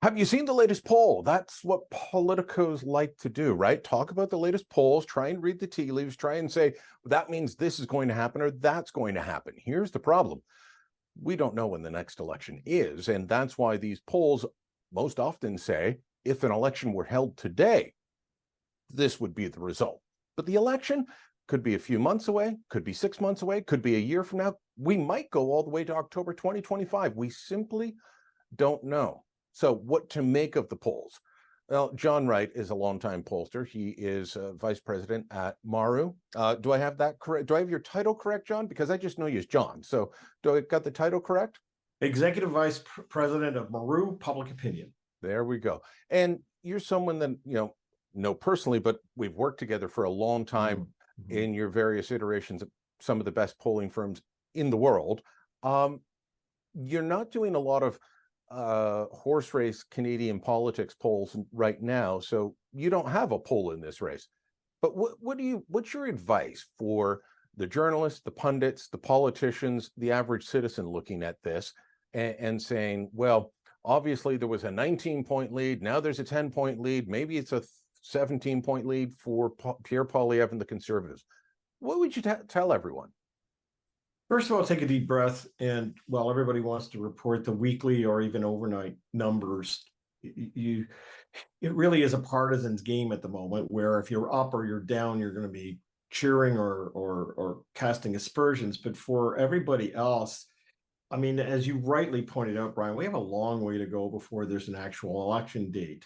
Have you seen the latest poll? That's what politicos like to do, right? Talk about the latest polls, try and read the tea leaves, try and say, that means this is going to happen or that's going to happen. Here's the problem. We don't know when the next election is. And that's why these polls most often say, if an election were held today, this would be the result. But the election could be a few months away, could be 6 months away, could be a year from now. We might go all the way to October 2025. We simply don't know. So what to make of the polls? Well, John Wright is a longtime pollster. He is vice president at Maru. Do I have that correct? Do I have your title correct, John? Because I just know you as John. So do I got the title correct? Executive Vice President of Maru Public Opinion. There we go. And you're someone that, know personally, but we've worked together for a long time in your various iterations of some of the best polling firms in the world. You're not doing a lot of horse race Canadian politics polls right now, so you don't have a poll in this race. But what's your advice for the journalists, the pundits, the politicians, the average citizen looking at this and saying, well, obviously there was a 19-point lead, now there's a 10-point lead, maybe it's a 17-point lead for Pierre Poilievre and the Conservatives. What would you tell everyone? First of all, take a deep breath. And while everybody wants to report the weekly or even overnight numbers, it really is a partisan's game at the moment, where if you're up or you're down, you're going to be cheering or casting aspersions. But for everybody else, I mean, as you rightly pointed out, Brian, we have a long way to go before there's an actual election date.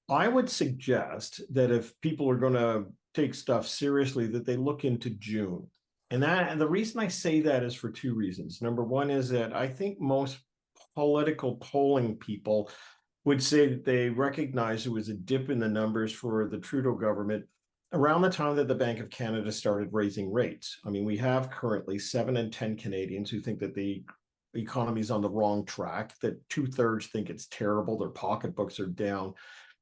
I would suggest that if people are going to take stuff seriously, that they look into June. And the reason I say that is for two reasons. Number one is that I think most political polling people would say that they recognize there was a dip in the numbers for the Trudeau government around the time that the Bank of Canada started raising rates. I mean, we have currently 7 in 10 Canadians who think that the economy is on the wrong track, that 2/3 think it's terrible, their pocketbooks are down.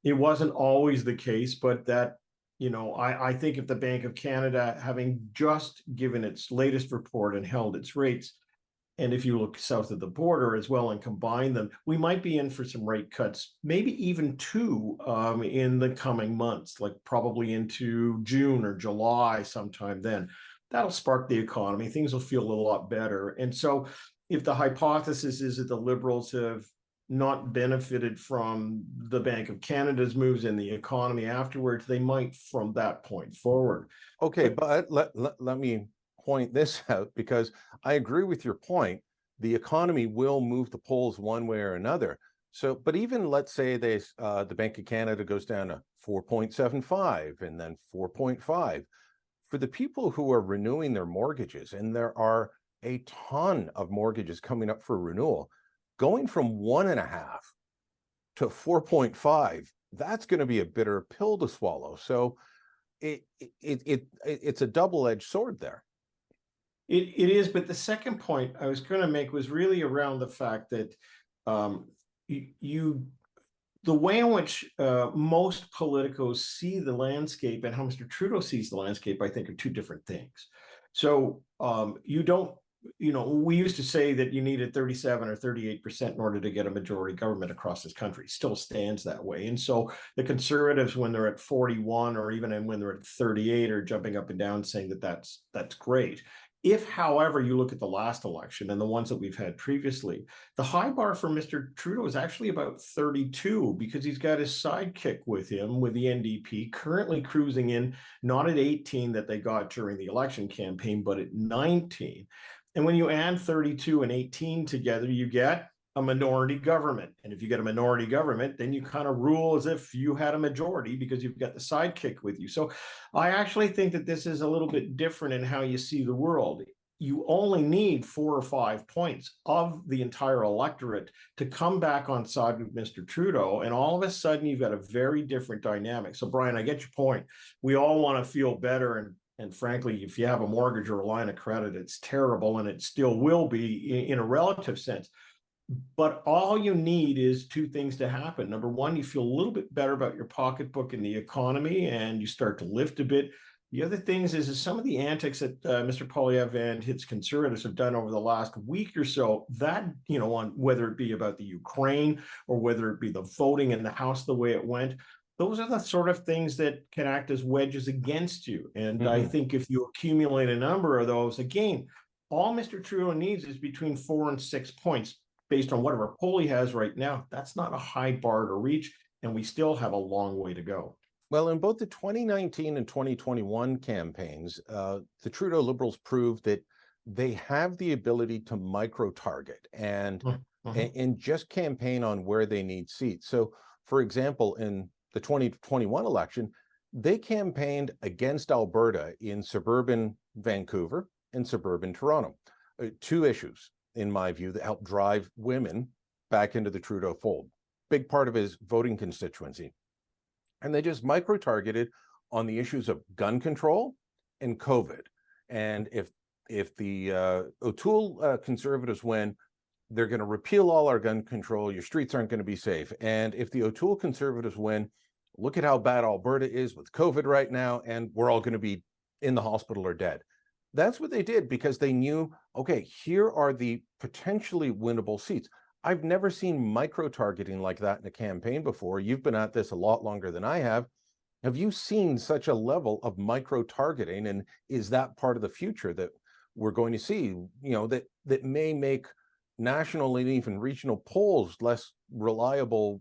It wasn't always the case, but that, I think if the Bank of Canada, having just given its latest report and held its rates, and if you look south of the border as well and combine them, we might be in for some rate cuts, maybe even two in the coming months, like probably into June or July sometime then. That'll spark the economy. Things will feel a lot better. And so if the hypothesis is that the Liberals have not benefited from the Bank of Canada's moves in the economy afterwards, they might from that point forward. Okay, but let me point this out, because I agree with your point. The economy will move the polls one way or another. So, but even let's say the Bank of Canada goes down to 4.75 and then 4.5. For the people who are renewing their mortgages, and there are a ton of mortgages coming up for renewal, going from 1.5 to 4.5, that's going to be a bitter pill to swallow. So it's a double-edged sword there. It is, but the second point I was going to make was really around the fact that the way in which most politicos see the landscape and how Mr. Trudeau sees the landscape, I think, are two different things. So you don't, we used to say that you needed 37 or 38% in order to get a majority government across this country. It still stands that way. And so the Conservatives, when they're at 41 or even when they're at 38, are jumping up and down saying that that's great. If, however, you look at the last election and the ones that we've had previously, the high bar for Mr. Trudeau is actually about 32, because he's got his sidekick with him, with the NDP, currently cruising in, not at 18 that they got during the election campaign, but at 19. And when you add 32 and 18 together, you get a minority government. And if you get a minority government, then you kind of rule as if you had a majority, because you've got the sidekick with you. So I actually think that this is a little bit different in how you see the world. You only need 4 or 5 points of the entire electorate to come back on side with Mr. Trudeau. And all of a sudden, you've got a very different dynamic. So, Brian, I get your point. We all want to feel better. And frankly, if you have a mortgage or a line of credit, it's terrible, and it still will be in a relative sense. But all you need is two things to happen. Number one, you feel a little bit better about your pocketbook and the economy, and you start to lift a bit. The other things is some of the antics that Mr. Poilievre and his conservatives have done over the last week or so, that, you know, on whether it be about the Ukraine or whether it be the voting in the House the way it went, those are the sort of things that can act as wedges against you. And I think if you accumulate a number of those, again, all Mr. Trudeau needs is between 4 and 6 points based on whatever poll he has right now. That's not a high bar to reach, and we still have a long way to go. Well, in both the 2019 and 2021 campaigns, the Trudeau Liberals proved that they have the ability to micro-target and just campaign on where they need seats. So, for example, in the 2021 election, they campaigned against Alberta in suburban Vancouver and suburban Toronto. Two issues, in my view, that helped drive women back into the Trudeau fold. Big part of his voting constituency. And they just micro-targeted on the issues of gun control and COVID. And if the O'Toole conservatives win, they're going to repeal all our gun control. Your streets aren't going to be safe. And if the O'Toole conservatives win, look at how bad Alberta is with COVID right now, and we're all going to be in the hospital or dead. That's what they did because they knew, okay, here are the potentially winnable seats. I've never seen micro-targeting like that in a campaign before. You've been at this a lot longer than I have. Have you seen such a level of micro-targeting? And is that part of the future that we're going to see, you know, that may make national and even regional polls less reliable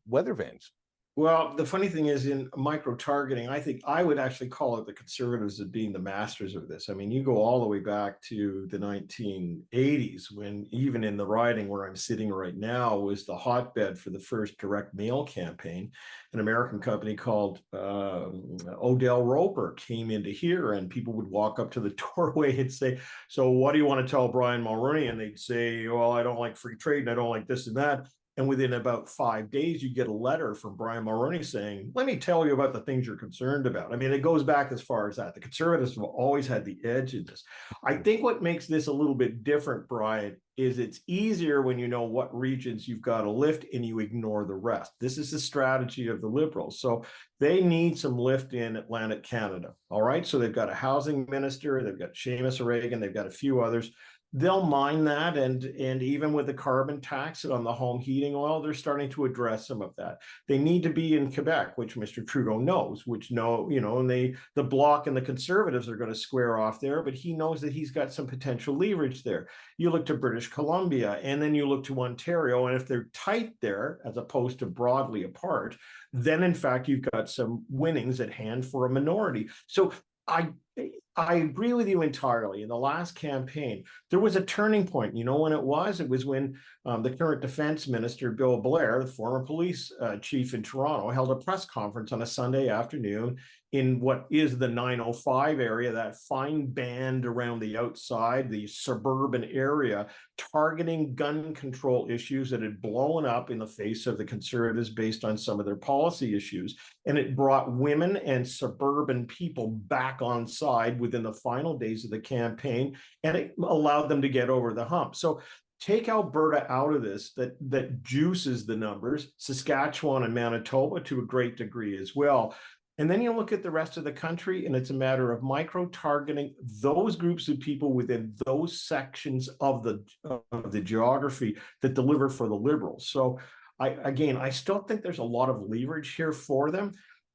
weather vanes? Well, the funny thing is in micro-targeting, I think I would actually call it the conservatives as being the masters of this. I mean, you go all the way back to the 1980s when even in the riding where I'm sitting right now was the hotbed for the first direct mail campaign. An American company called Odell Roper came into here and people would walk up to the doorway and say, so what do you want to tell Brian Mulroney? And they'd say, well, I don't like free trade and I don't like this and that. And within about 5 days, you get a letter from Brian Mulroney saying, let me tell you about the things you're concerned about. I mean, it goes back as far as that. The conservatives have always had the edge in this. I think what makes this a little bit different, Brian, is it's easier when you know what regions you've got to lift and you ignore the rest. This is the strategy of the Liberals. So they need some lift in Atlantic Canada. All right. So they've got a housing minister, they've got Seamus O'Regan, they've got a few others. They'll mine that, and even with the carbon tax on the home heating oil, they're starting to address some of that. They need to be in Quebec, which Mr. Trudeau knows, and the Bloc and the Conservatives are going to square off there, but he knows that he's got some potential leverage there. You look to British Columbia, and then you look to Ontario, and if they're tight there, as opposed to broadly apart, then in fact you've got some winnings at hand for a minority. So I agree with you entirely. In the last campaign, there was a turning point. You know when it was? It was when the current defense minister, Bill Blair, the former police chief in Toronto, held a press conference on a Sunday afternoon in what is the 905 area, that fine band around the outside, the suburban area, targeting gun control issues that had blown up in the face of the Conservatives based on some of their policy issues. And it brought women and suburban people back on side within the final days of the campaign, and it allowed them to get over the hump. So take Alberta out of this, that juices the numbers, Saskatchewan and Manitoba to a great degree as well. And then you look at the rest of the country, and it's a matter of micro-targeting those groups of people within those sections of the geography that deliver for the Liberals. So I still think there's a lot of leverage here for them,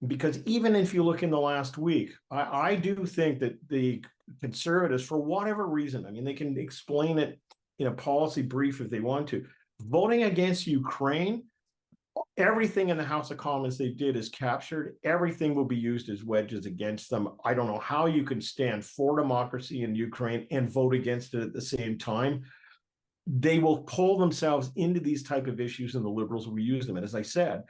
because even if you look in the last week, I do think that the Conservatives, for whatever reason, I mean, they can explain it in a policy brief if they want to, voting against Ukraine, everything in the House of Commons they did is captured. Everything will be used as wedges against them. I don't know how you can stand for democracy in Ukraine and vote against it at the same time. They will pull themselves into these type of issues, and the Liberals will use them. And as I said,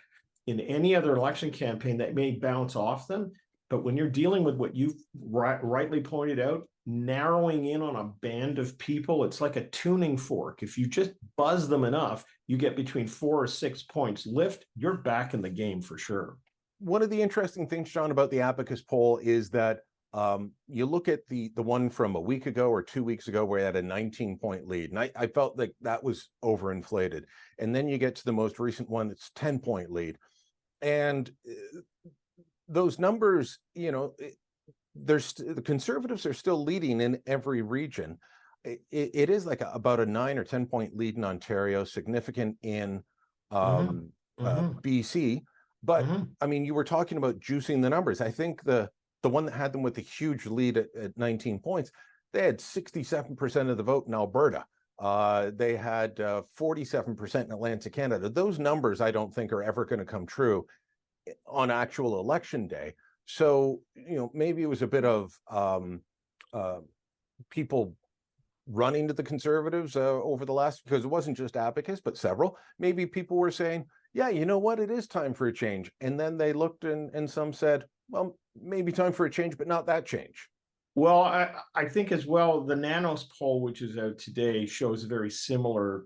in any other election campaign, that may bounce off them. But when you're dealing with what you've rightly pointed out, narrowing in on a band of people, it's like a tuning fork. If you just buzz them enough, you get between 4 or 6 points lift, you're back in the game for sure. One of the interesting things, John, about the Abacus poll is that you look at the one from a week ago or 2 weeks ago where he had a 19-point lead, and I felt like that was overinflated. And then you get to the most recent one that's 10-point lead. And those numbers, the Conservatives are still leading in every region. It is like about a 9 or 10 point lead in Ontario, significant in BC. But I mean, you were talking about juicing the numbers. I think the one that had them with a huge lead at 19 points, they had 67% of the vote in Alberta. They had 47% in Atlantic Canada. Those numbers I don't think are ever going to come true on actual election day. So, you know, maybe it was a bit of people running to the Conservatives over the last, because it wasn't just Abacus, but several. Maybe people were saying, yeah, you know what, it is time for a change. And then they looked and some said, well, maybe time for a change, but not that change. Well, I think as well, the Nanos poll, which is out today, shows a very similar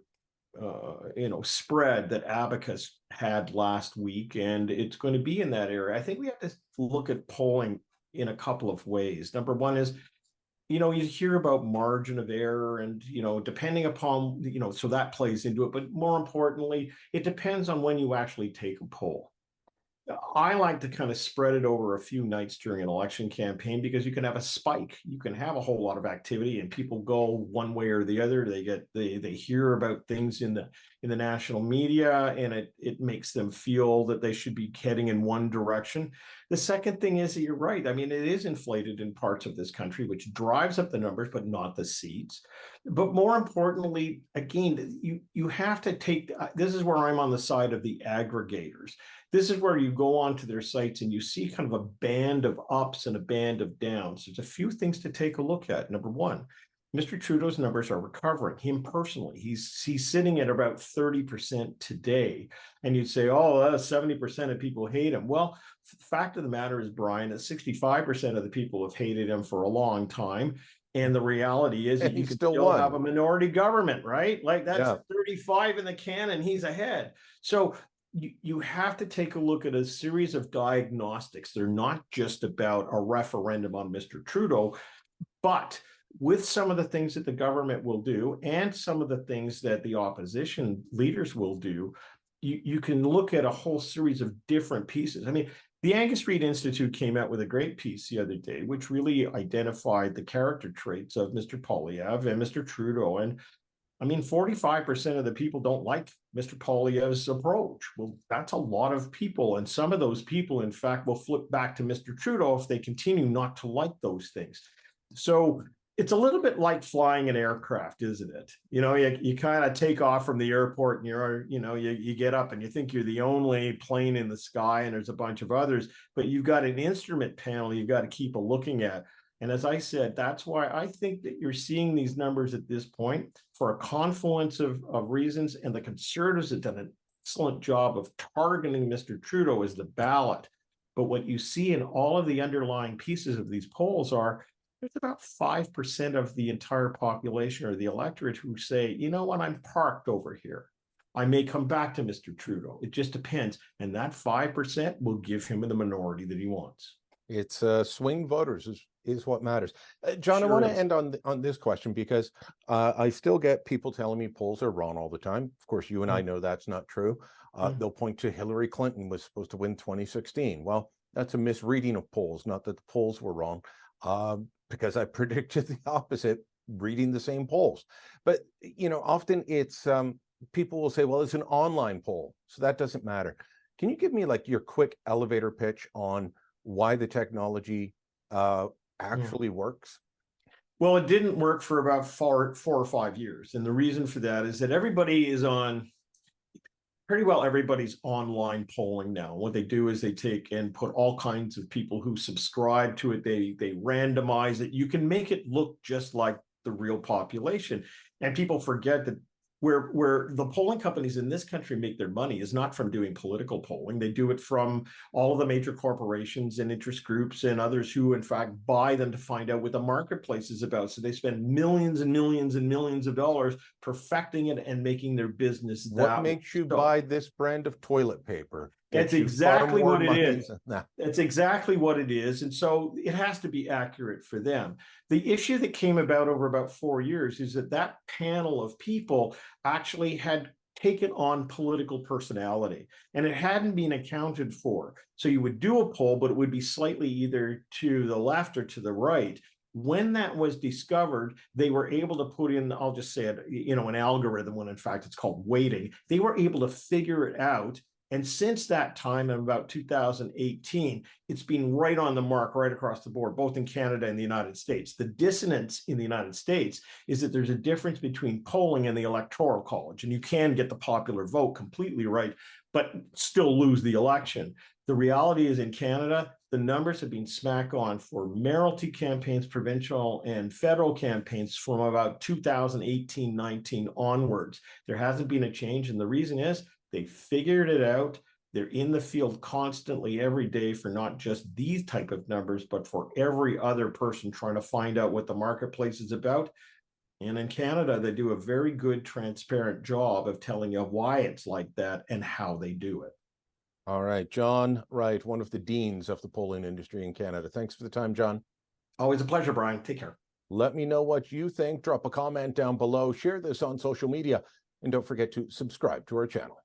spread that Abacus had last week, and it's going to be in that area. I think we have to look at polling in a couple of ways. Number one is, you hear about margin of error and, depending upon, so that plays into it. But more importantly, it depends on when you actually take a poll. I like to kind of spread it over a few nights during an election campaign, because you can have a spike. You can have a whole lot of activity and people go one way or the other. They hear about things in the national media, and it makes them feel that they should be heading in one direction. The second thing is that you're right. I mean, it is inflated in parts of this country, which drives up the numbers, but not the seats. But more importantly, again, you have to take, this is where I'm on the side of the aggregators. This is where you go onto their sites and you see kind of a band of ups and a band of downs. There's a few things to take a look at. Number one, Mr. Trudeau's numbers are recovering. Him personally, he's sitting at about 30% today. And you'd say, oh, 70% of people hate him. Well, the fact of the matter is, Brian, that 65% of the people have hated him for a long time. And the reality is that you can still have a minority government, right? Like that's 35 in the can and he's ahead. So you have to take a look at a series of diagnostics. They're not just about a referendum on Mr. Trudeau, but with some of the things that the government will do and some of the things that the opposition leaders will do, you can look at a whole series of different pieces. I mean, the Angus Reid Institute came out with a great piece the other day, which really identified the character traits of Mr. Poilievre and Mr. Trudeau. And I mean, 45% of the people don't like Mr. Poilievre's approach. Well, that's a lot of people. And some of those people, in fact, will flip back to Mr. Trudeau if they continue not to like those things. So it's a little bit like flying an aircraft, isn't it? You kind of take off from the airport and you get up and you think you're the only plane in the sky and there's a bunch of others, but you've got an instrument panel you've got to keep a looking at. And as I said, that's why I think that you're seeing these numbers at this point for a confluence of reasons. And the Conservatives have done an excellent job of targeting Mr. Trudeau as the ballot. But what you see in all of the underlying pieces of these polls are there's about 5% of the entire population or the electorate who say, you know what, I'm parked over here. I may come back to Mr. Trudeau. It just depends. And that 5% will give him the minority that he wants. It's swing voters is what matters. John, sure, I want to end on this question because I still get people telling me polls are wrong all the time. Of course, you and I know that's not true. They'll point to Hillary Clinton was supposed to win 2016. Well, that's a misreading of polls, not that the polls were wrong, because I predicted the opposite reading the same polls. But, often it's people will say, well, it's an online poll, so that doesn't matter. Can you give me like your quick elevator pitch on why the technology actually works? Well, it didn't work for about 4 or 5 years. And the reason for that is that everybody's online polling now. What they do is they take and put all kinds of people who subscribe to it. They randomize it. You can make it look just like the real population. And people forget that where the polling companies in this country make their money is not from doing political polling. They do it from all of the major corporations and interest groups and others who, in fact, buy them to find out what the marketplace is about. So they spend millions and millions and millions of dollars perfecting it and making their business that way. What makes you buy this brand of toilet paper? That's exactly what it is. That's exactly what it is. And so it has to be accurate for them. The issue that came about over about 4 years is that panel of people actually had taken on political personality, and it hadn't been accounted for. So you would do a poll, but it would be slightly either to the left or to the right. When that was discovered, they were able to put in, I'll just say it, an algorithm, when in fact it's called weighting. They were able to figure it out. And since that time, in about 2018, it's been right on the mark, right across the board, both in Canada and the United States. The dissonance in the United States is that there's a difference between polling and the Electoral College, and you can get the popular vote completely right, but still lose the election. The reality is, in Canada, the numbers have been smack on for mayoralty campaigns, provincial and federal campaigns from about 2018-19 onwards. There hasn't been a change, and the reason is they figured it out. They're in the field constantly every day for not just these type of numbers, but for every other person trying to find out what the marketplace is about. And in Canada, they do a very good, transparent job of telling you why it's like that and how they do it. All right, John Wright, one of the deans of the polling industry in Canada. Thanks for the time, John. Always a pleasure, Brian. Take care. Let me know what you think. Drop a comment down below. Share this on social media. And don't forget to subscribe to our channel.